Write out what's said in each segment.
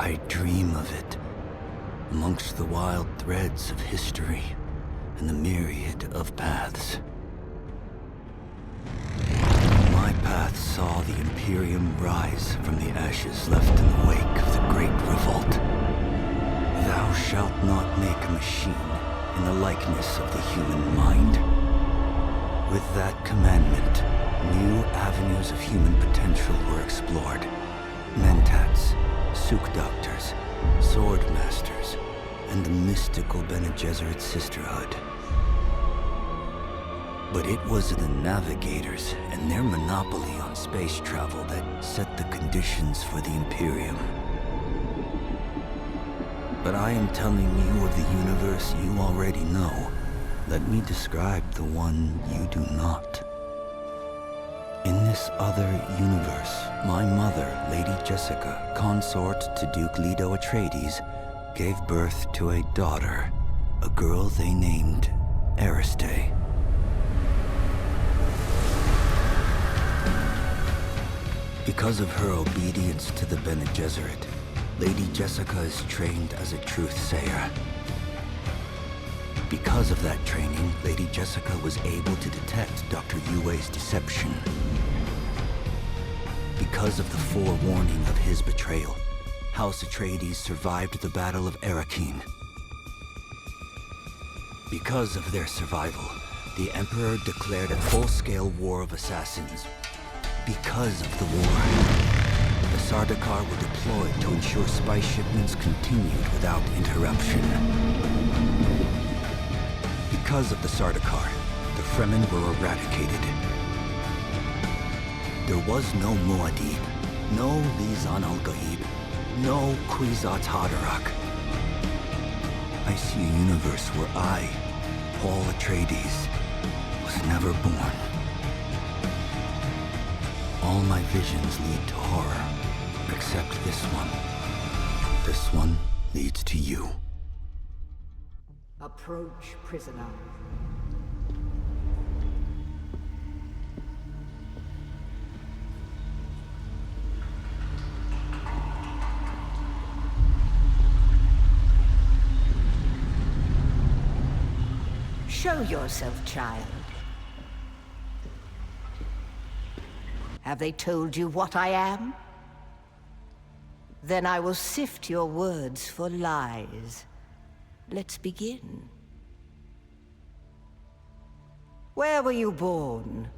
I dream of it, amongst the wild threads of history and the myriad of paths. My path saw the Imperium rise from the ashes left in the wake of the Great Revolt. Thou shalt not make a machine in the likeness of the human mind. With that commandment, new avenues of human potential were explored. Mentats, Suk Doctors, Sword Masters, and the mystical Bene Gesserit Sisterhood. But it was the Navigators and their monopoly on space travel that set the conditions for the Imperium. But I am telling you of the universe you already know. Let me describe the one you do not. In this other universe, my mother, Lady Jessica, consort to Duke Leto Atreides, gave birth to a daughter, a girl they named Ariste. Because of her obedience to the Bene Gesserit, Lady Jessica is trained as a truth-sayer. Because of that training, Lady Jessica was able to detect Dr. Yue's deception. Because of the forewarning of his betrayal, House Atreides survived the Battle of Arrakeen. Because of their survival, the Emperor declared a full-scale war of assassins. Because of the war, the Sardaukar were deployed to ensure spice shipments continued without interruption. Because of the Sardaukar, the Fremen were eradicated. There was no Muad'Dib, no Lisan al-Gaib, no Kwisatz Haderach. I see a universe where I, Paul Atreides, was never born. All my visions lead to horror, except this one. This one leads to you. Approach, prisoner. Show yourself, child. Have they told you what I am? Then I will sift your words for lies. Let's begin. Where were you born?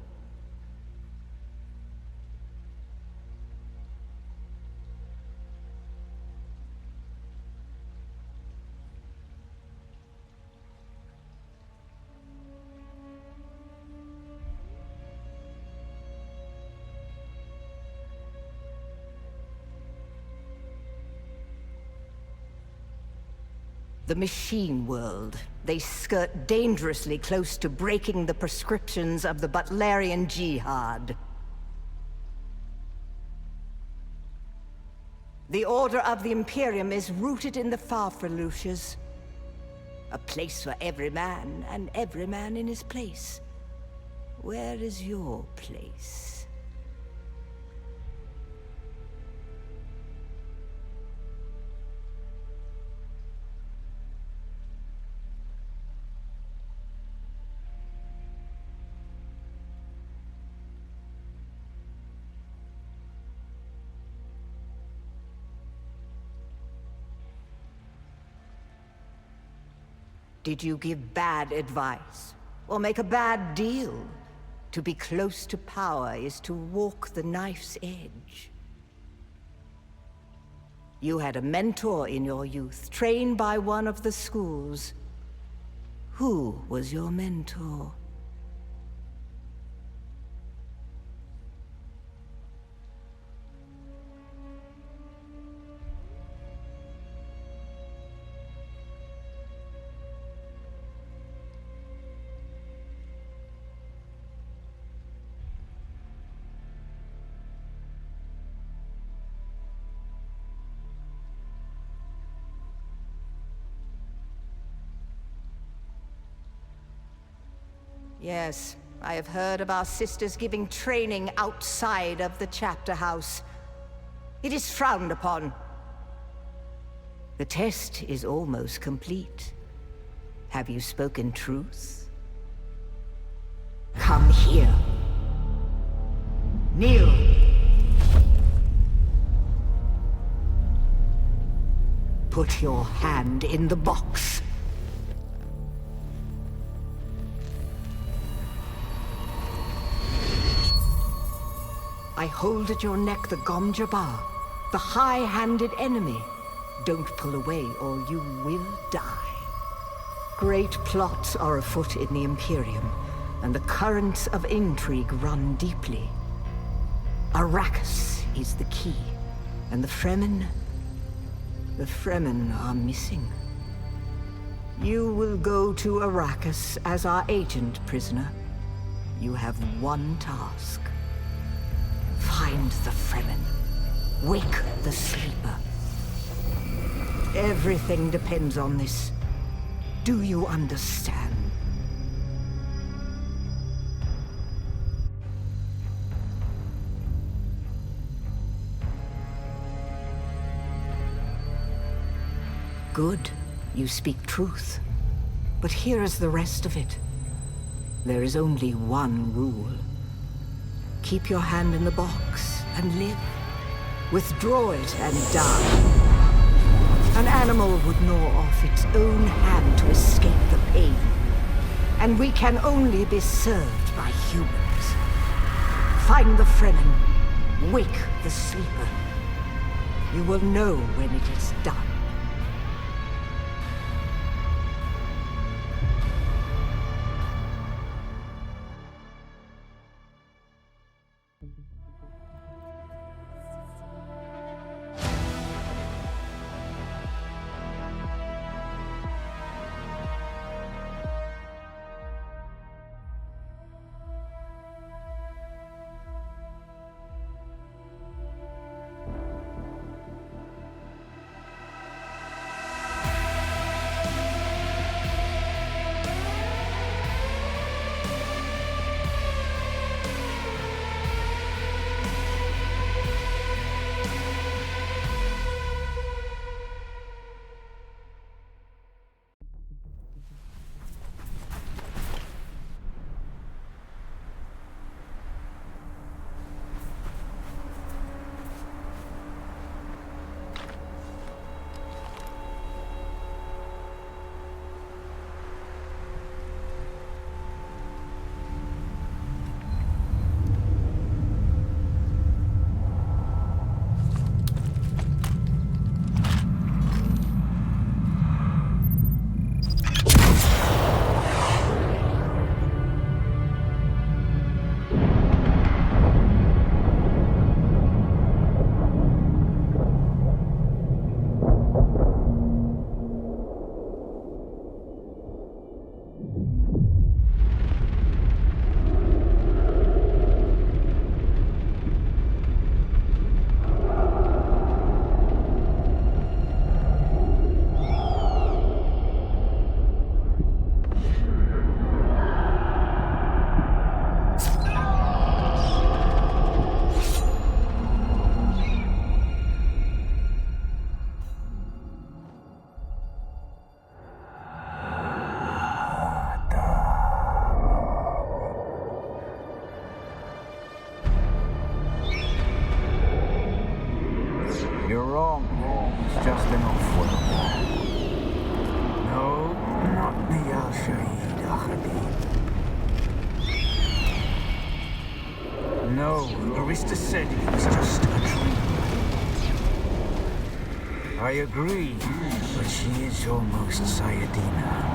The machine world. They skirt dangerously close to breaking the prescriptions of the Butlerian Jihad. The Order of the Imperium is rooted in the Farfreluches. A place for every man, and every man in his place. Where is your place? Did you give bad advice? Or make a bad deal? To be close to power is to walk the knife's edge. You had a mentor in your youth, trained by one of the schools. Who was your mentor? Yes, I have heard of our sisters giving training outside of the chapter house. It is frowned upon. The test is almost complete. Have you spoken truth? Come here. Kneel. Put your hand in the box. I hold at your neck the Gom Jabbar, the high-handed enemy. Don't pull away or you will die. Great plots are afoot in the Imperium, and the currents of intrigue run deeply. Arrakis is the key, and the Fremen are missing. You will go to Arrakis as our agent, prisoner. You have one task. Find the Fremen. Wake the sleeper. Everything depends on this. Do you understand? Good. You speak truth. But here is the rest of it. There is only one rule. Keep your hand in the box and live. Withdraw it and die. An animal would gnaw off its own hand to escape the pain. And we can only be served by humans. Find the Fremen. Wake the sleeper. You will know when it is done. You're wrong. It's just an off-world. No, not the Al-Shaheed Ahadi. No, Arista said it was just a dream. I agree, but she is almost Sayadina.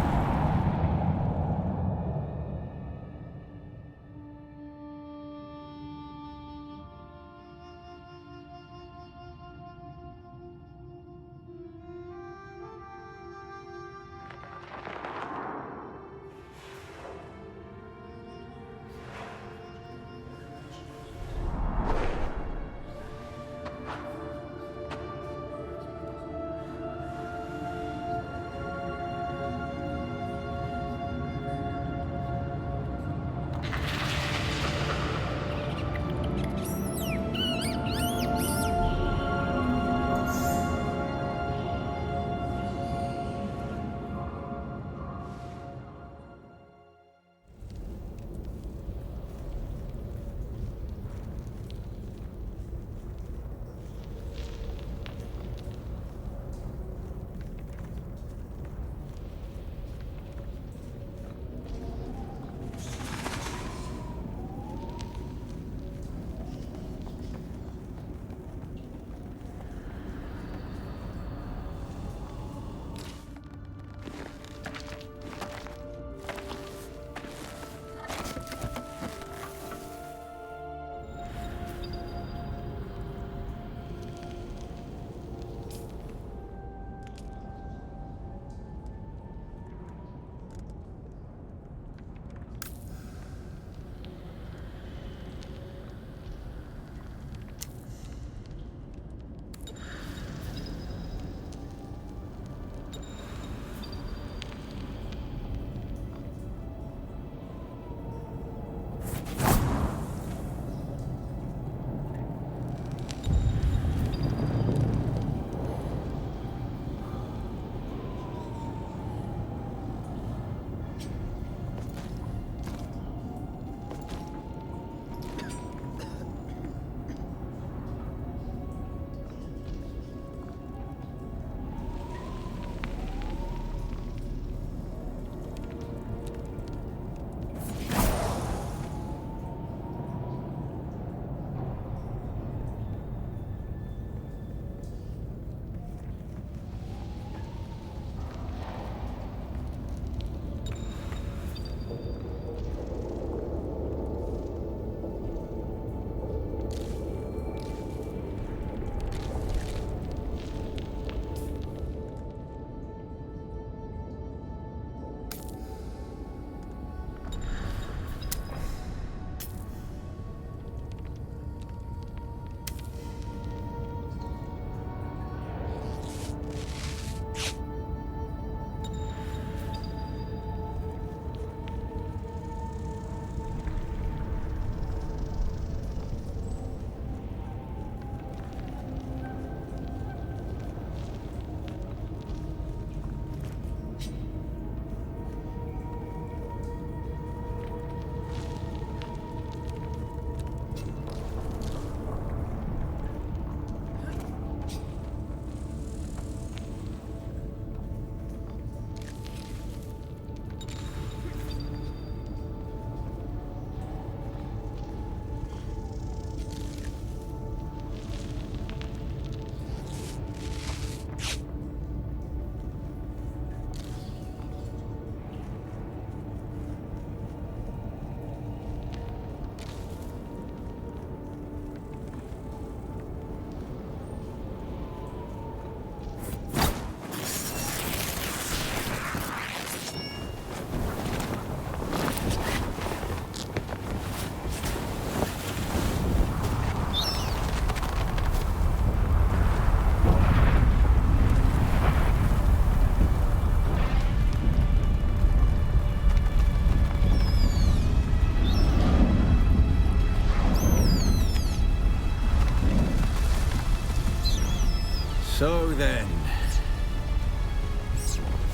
So then,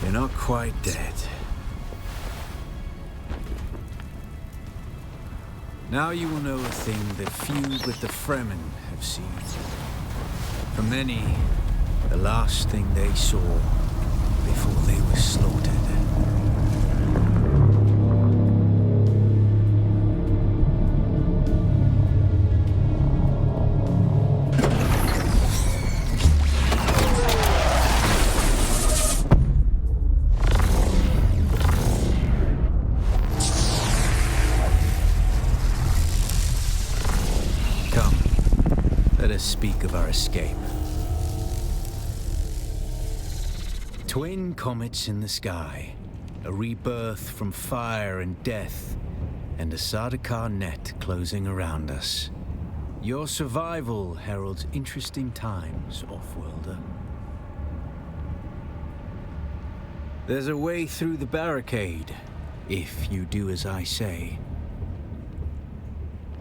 you're not quite dead. Now you will know a thing that few but the Fremen have seen. For many, the last thing they saw before they were slaughtered. Let us speak of our escape. Twin comets in the sky, a rebirth from fire and death, and a Sardaukar net closing around us. Your survival heralds interesting times, Offworlder. There's a way through the barricade, if you do as I say.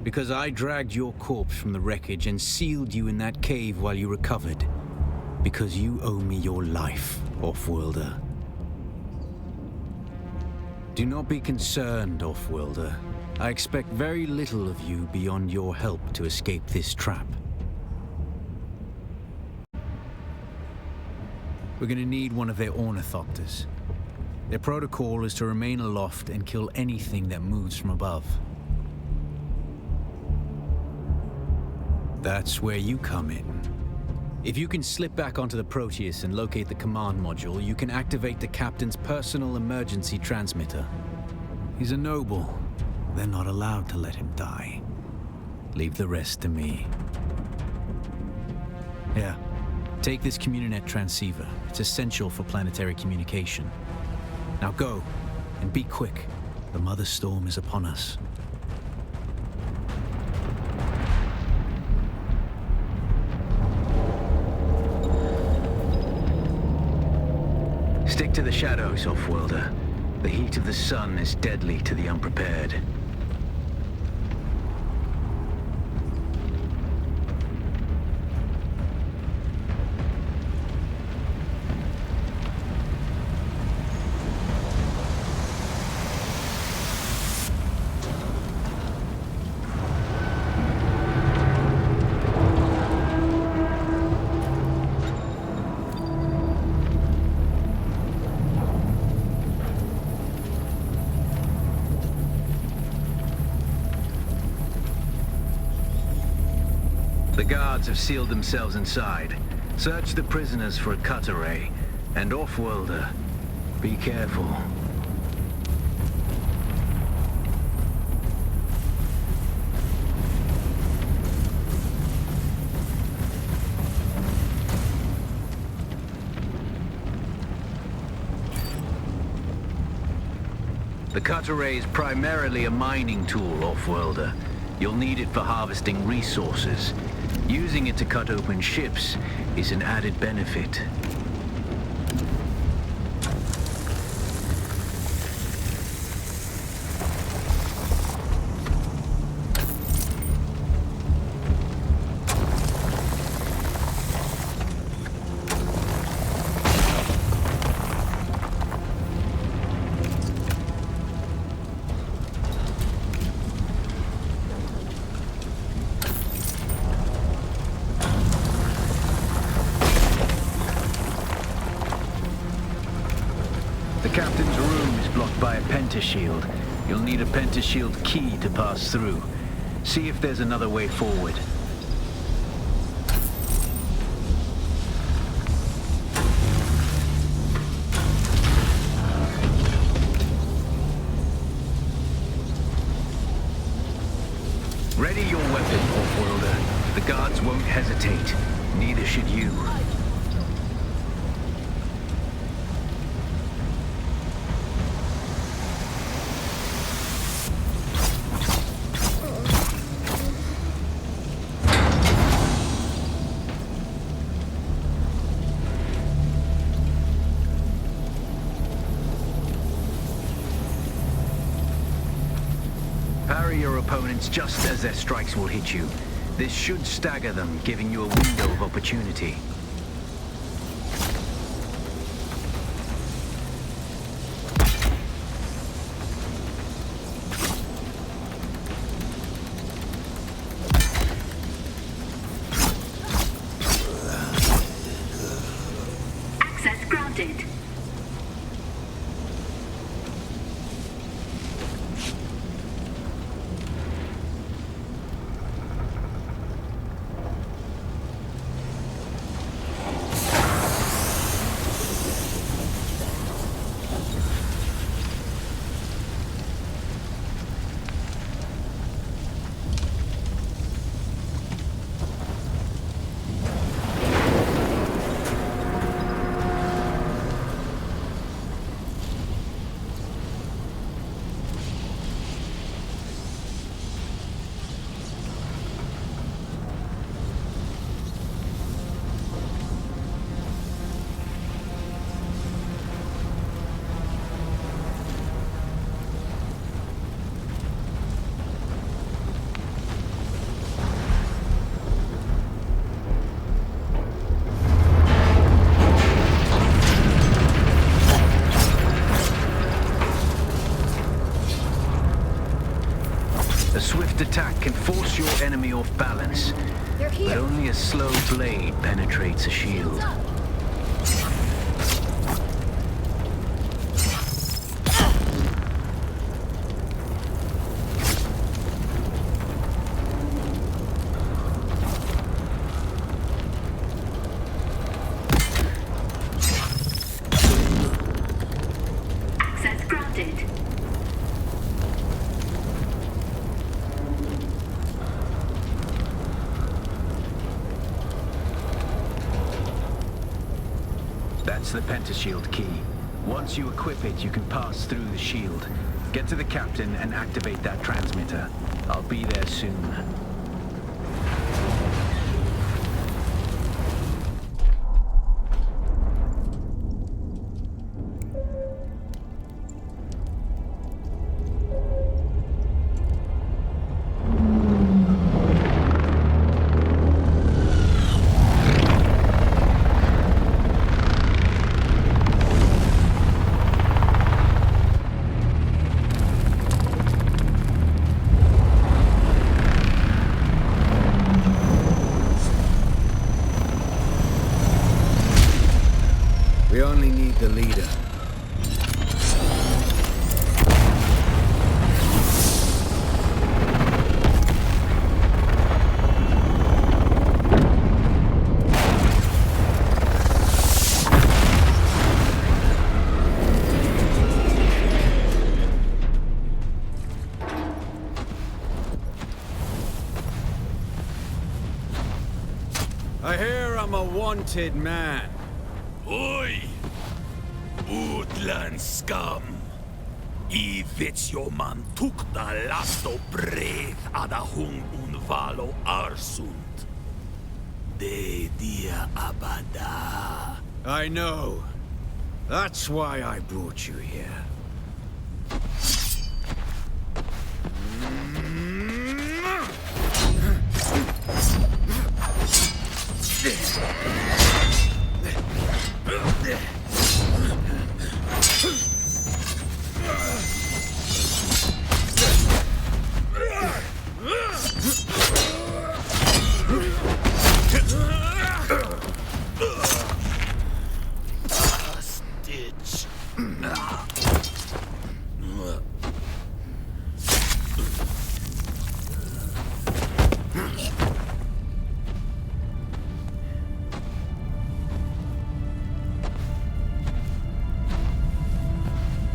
Because I dragged your corpse from the wreckage and sealed you in that cave while you recovered. Because you owe me your life, Offworlder. Do not be concerned, Offworlder. I expect very little of you beyond your help to escape this trap. We're gonna need one of their ornithopters. Their protocol is to remain aloft and kill anything that moves from above. That's where you come in. If you can slip back onto the Proteus and locate the command module, you can activate the captain's personal emergency transmitter. He's a noble. They're not allowed to let him die. Leave the rest to me. Yeah, take this Communinet transceiver. It's essential for planetary communication. Now go, and be quick. The Mother Storm is upon us. Stick to the shadows, Offworlder. The heat of the sun is deadly to the unprepared. The guards have sealed themselves inside. Search the prisoners for a cut array. And Offworlder, be careful. The cut array is primarily a mining tool, Offworlder. You'll need it for harvesting resources. Using it to cut open ships is an added benefit. The captain's room is blocked by a pentashield. You'll need a pentashield key to pass through. See if there's another way forward. Ready your weapon, Offworlder. The guards won't hesitate. Neither should you. Parry your opponents just as their strikes will hit you. This should stagger them, giving you a window of opportunity. granted. A swift attack can force your enemy off balance, They're but here. only a slow blade penetrates a shield. Access granted. That's the pentashield key. Once you equip it, you can pass through the shield. Get to the captain and activate that transmitter. I'll be there soon. We only need the leader. I hear I'm a wanted man. Oi! Woodland scum! I vits jo man tukta lasto breath ada hung unvalo arsund. De dia abada. I know. That's why I brought you here. Stitch.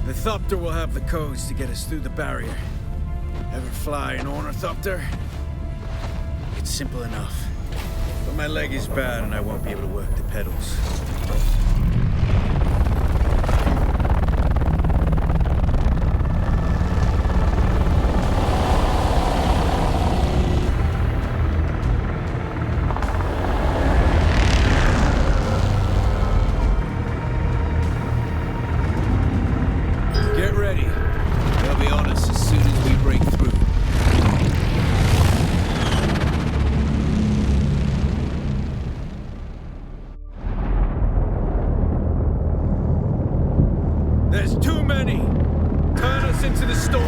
The Thopter will have the codes to get us through the barrier. Ever fly an Ornithopter? It's simple enough. But my leg is bad and I won't be able to work the pedals. Get ready. They'll be on us as soon as we break through. There's too many! Turn us into the storm!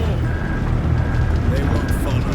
They won't follow.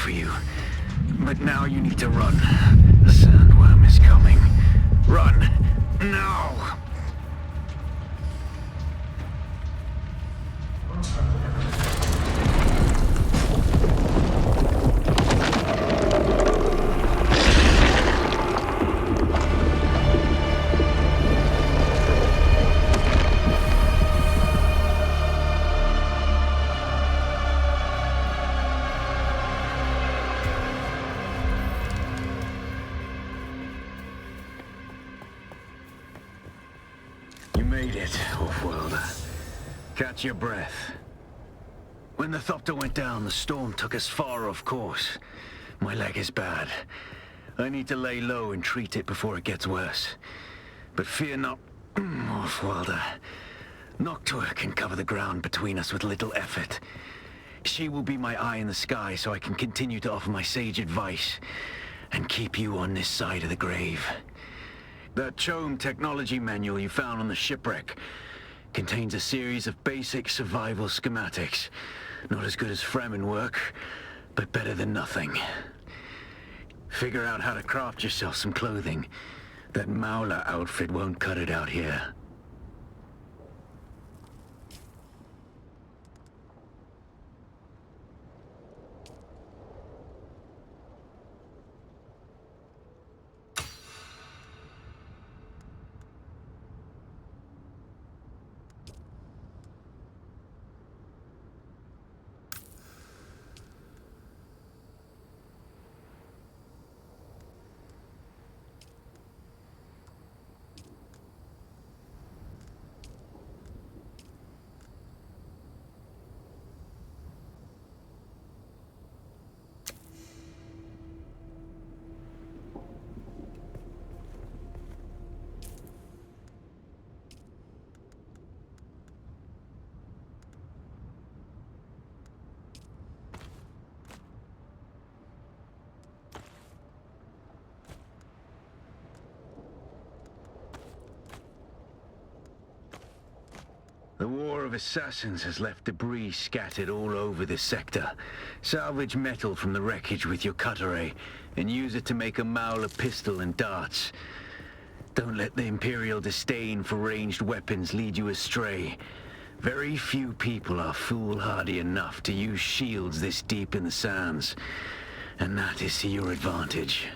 for you. But now you need to run. The sandworm is coming. Run! Now! You made it, Off-Worlder. Catch your breath. When the Thopter went down, the storm took us far off course. My leg is bad. I need to lay low and treat it before it gets worse. But fear not, Off-Worlder. Noctua can cover the ground between us with little effort. She will be my eye in the sky so I can continue to offer my sage advice and keep you on this side of the grave. That CHOAM technology manual you found on the shipwreck contains a series of basic survival schematics. Not as good as Fremen work, but better than nothing. Figure out how to craft yourself some clothing. That Mauler outfit won't cut it out here. The War of Assassins has left debris scattered all over this sector. Salvage metal from the wreckage with your cutter and use it to make a Mauler pistol and darts. Don't let the Imperial disdain for ranged weapons lead you astray. Very few people are foolhardy enough to use shields this deep in the sands, and that is to your advantage.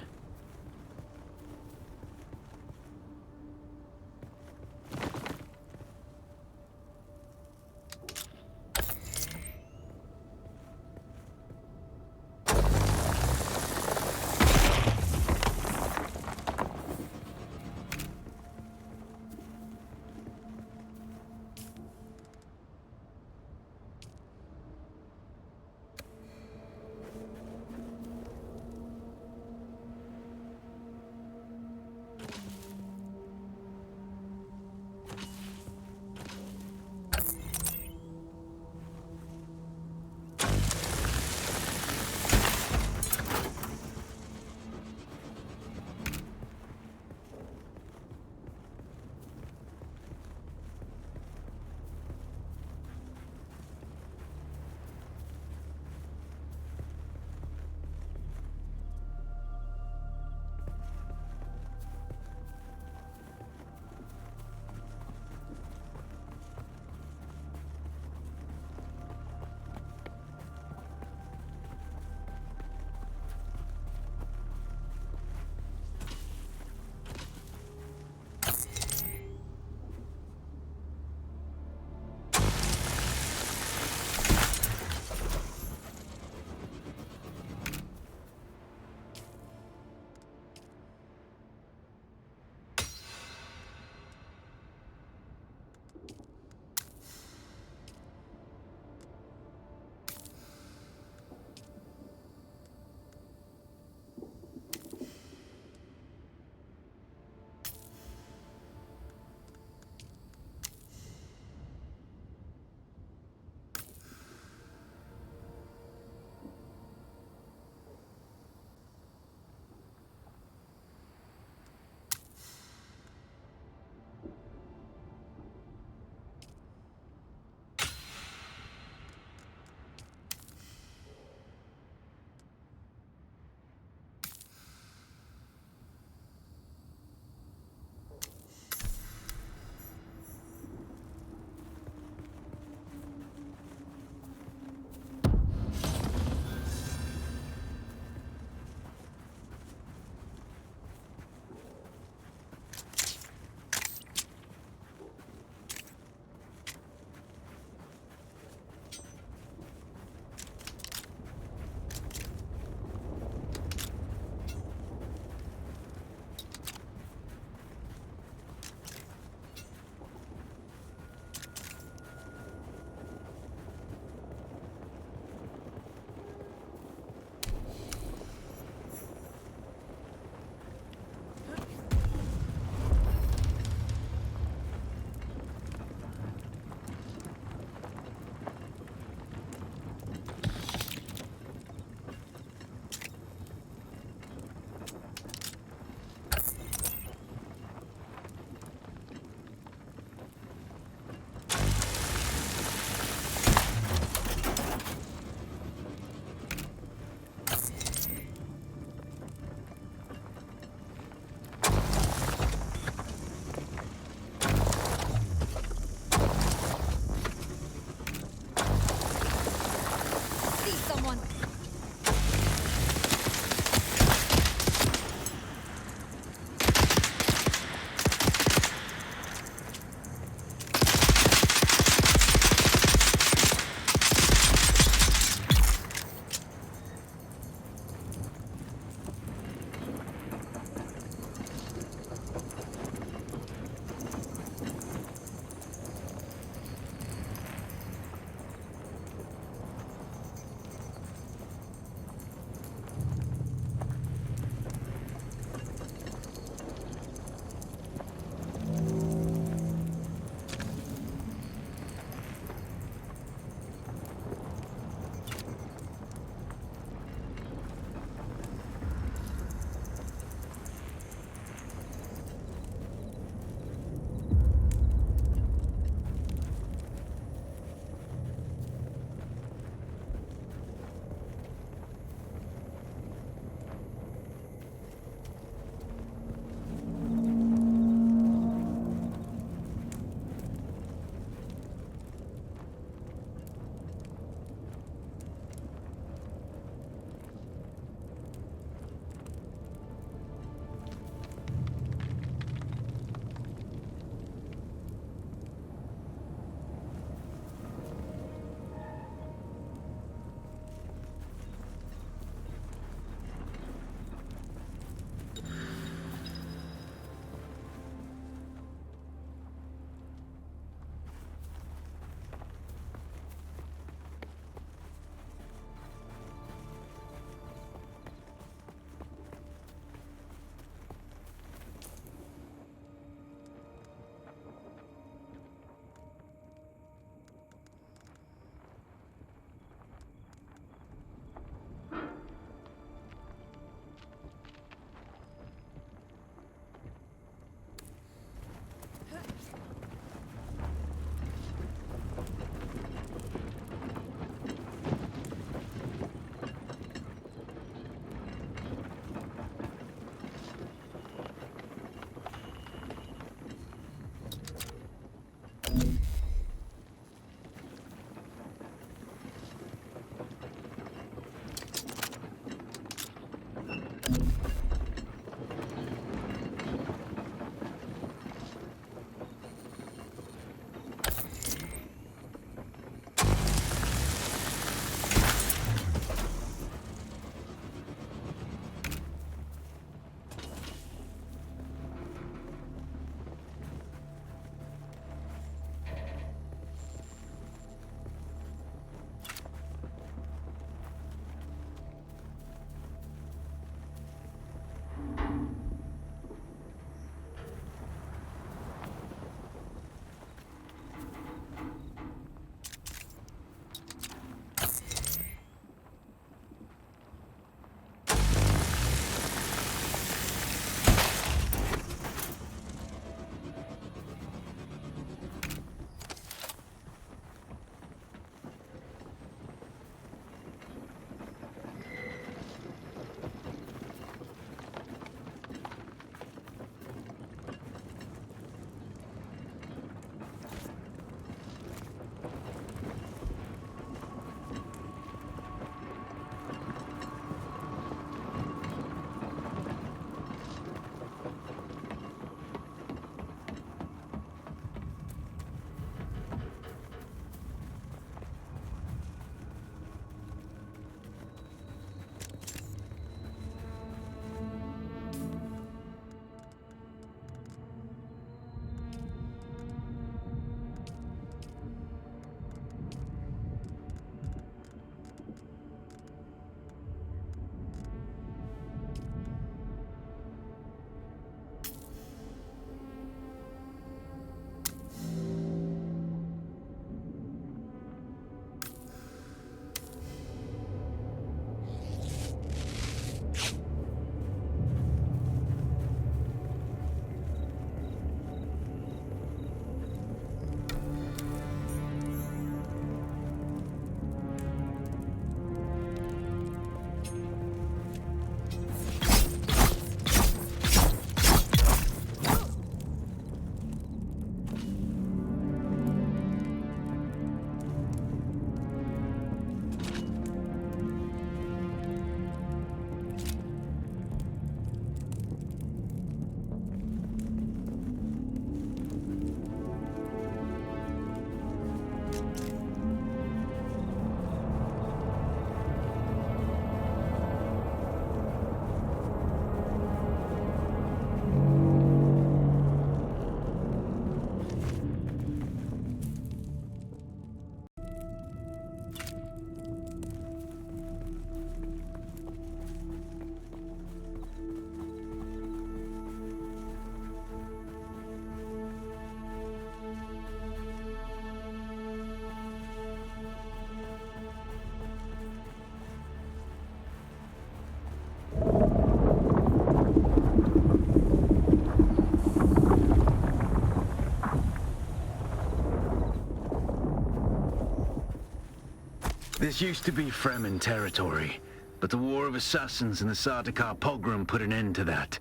This used to be Fremen territory, but the War of Assassins and the Sardaukar pogrom put an end to that.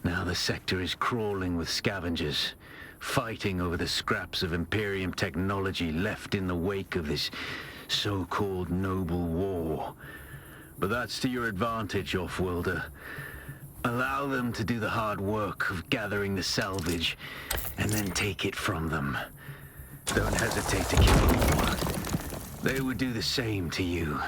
Now the sector is crawling with scavengers, fighting over the scraps of Imperium technology left in the wake of this so-called noble war. But that's to your advantage, Offworlder. Allow them to do the hard work of gathering the salvage, and then take it from them. Don't hesitate to kill them. They would do the same to you.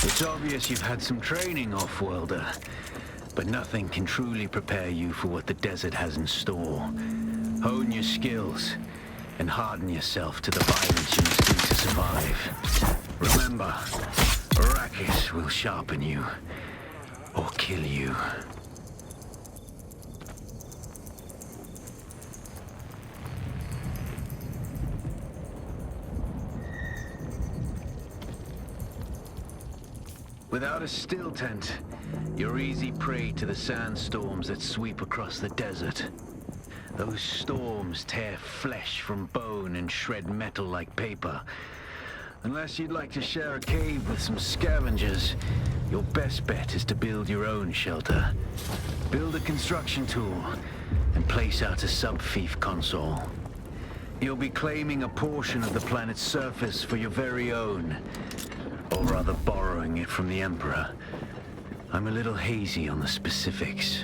It's obvious you've had some training, Offworlder, but nothing can truly prepare you for what the desert has in store. Hone your skills, and harden yourself to the violence you must do to survive. Remember, Arrakis will sharpen you, or kill you. Without a still tent, you're easy prey to the sandstorms that sweep across the desert. Those storms tear flesh from bone and shred metal like paper. Unless you'd like to share a cave with some scavengers, your best bet is to build your own shelter. Build a construction tool and place out a sub-fief console. You'll be claiming a portion of the planet's surface for your very own. Or rather borrowing it from the Emperor. I'm a little hazy on the specifics.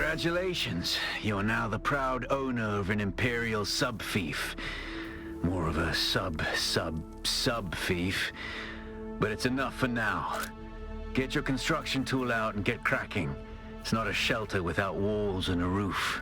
Congratulations. You are now the proud owner of an Imperial sub-fief. More of a sub-fief. But it's enough for now. Get your construction tool out and get cracking. It's not a shelter without walls and a roof.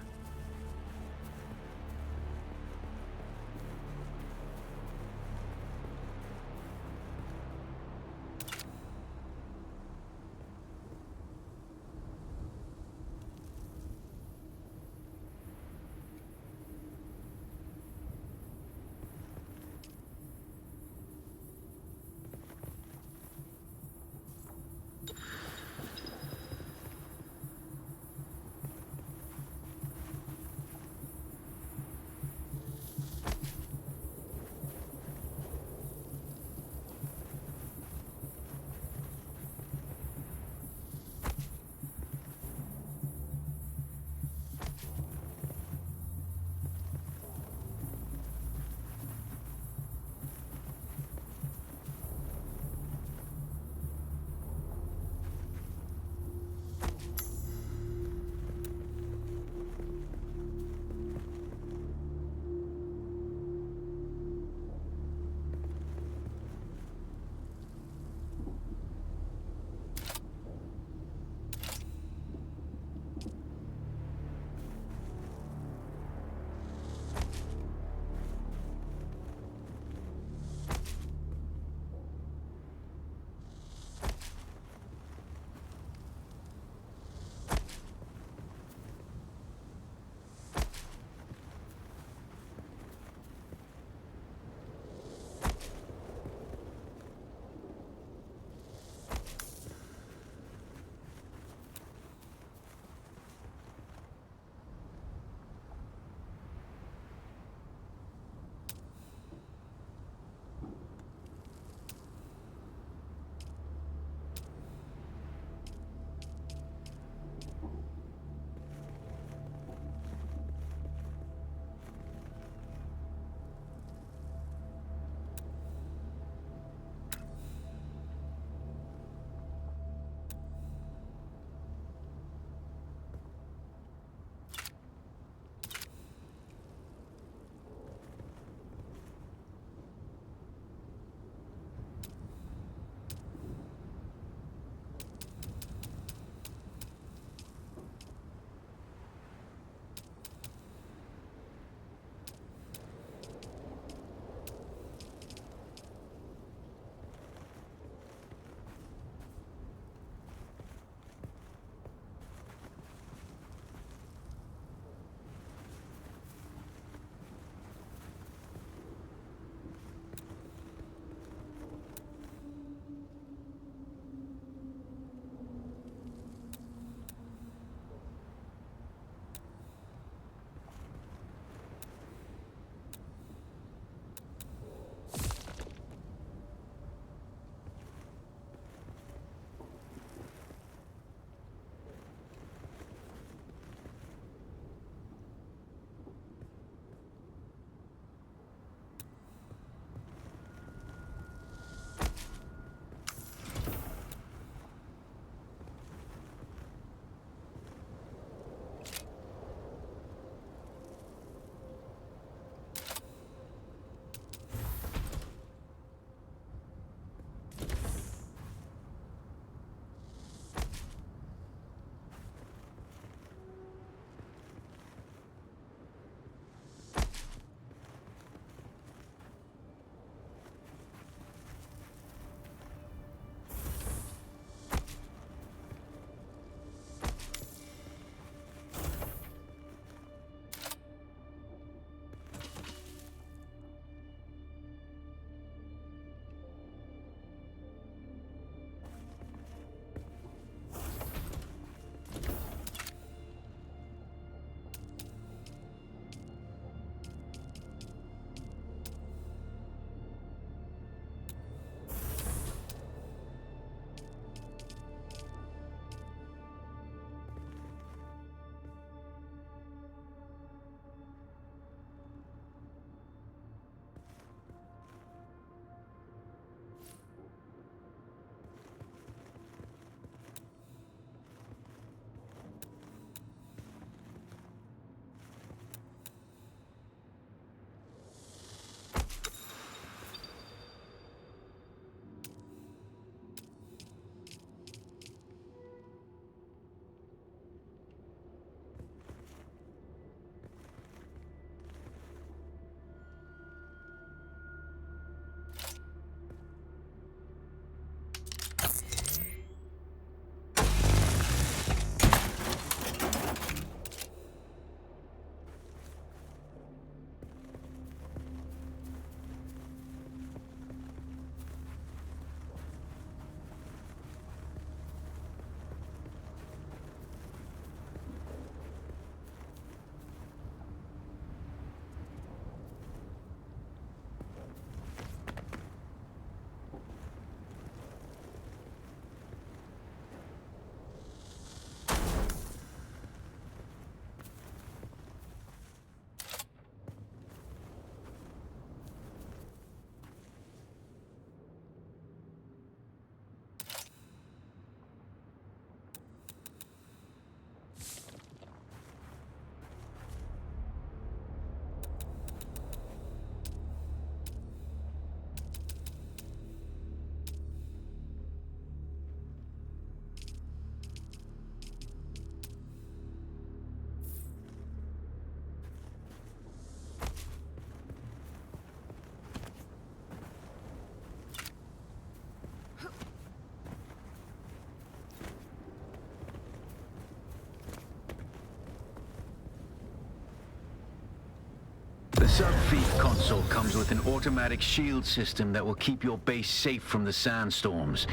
sub-feed console comes with an automatic shield system that will keep your base safe from the sandstorms.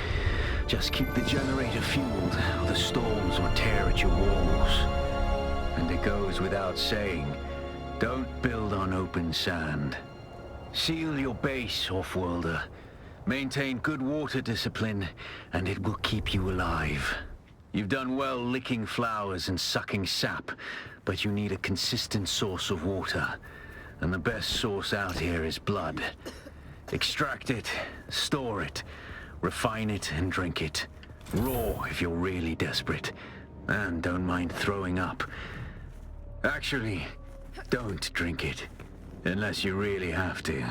Just keep the generator fueled, or the storms will tear at your walls. And it goes without saying, don't build on open sand. Seal your base, Offworlder. Maintain good water discipline, and it will keep you alive. You've done well licking flowers and sucking sap, but you need a consistent source of water. And the best source out here is blood. Extract it, store it, refine it, and drink it. Raw if you're really desperate. And don't mind throwing up. Actually, don't drink it, unless you really have to.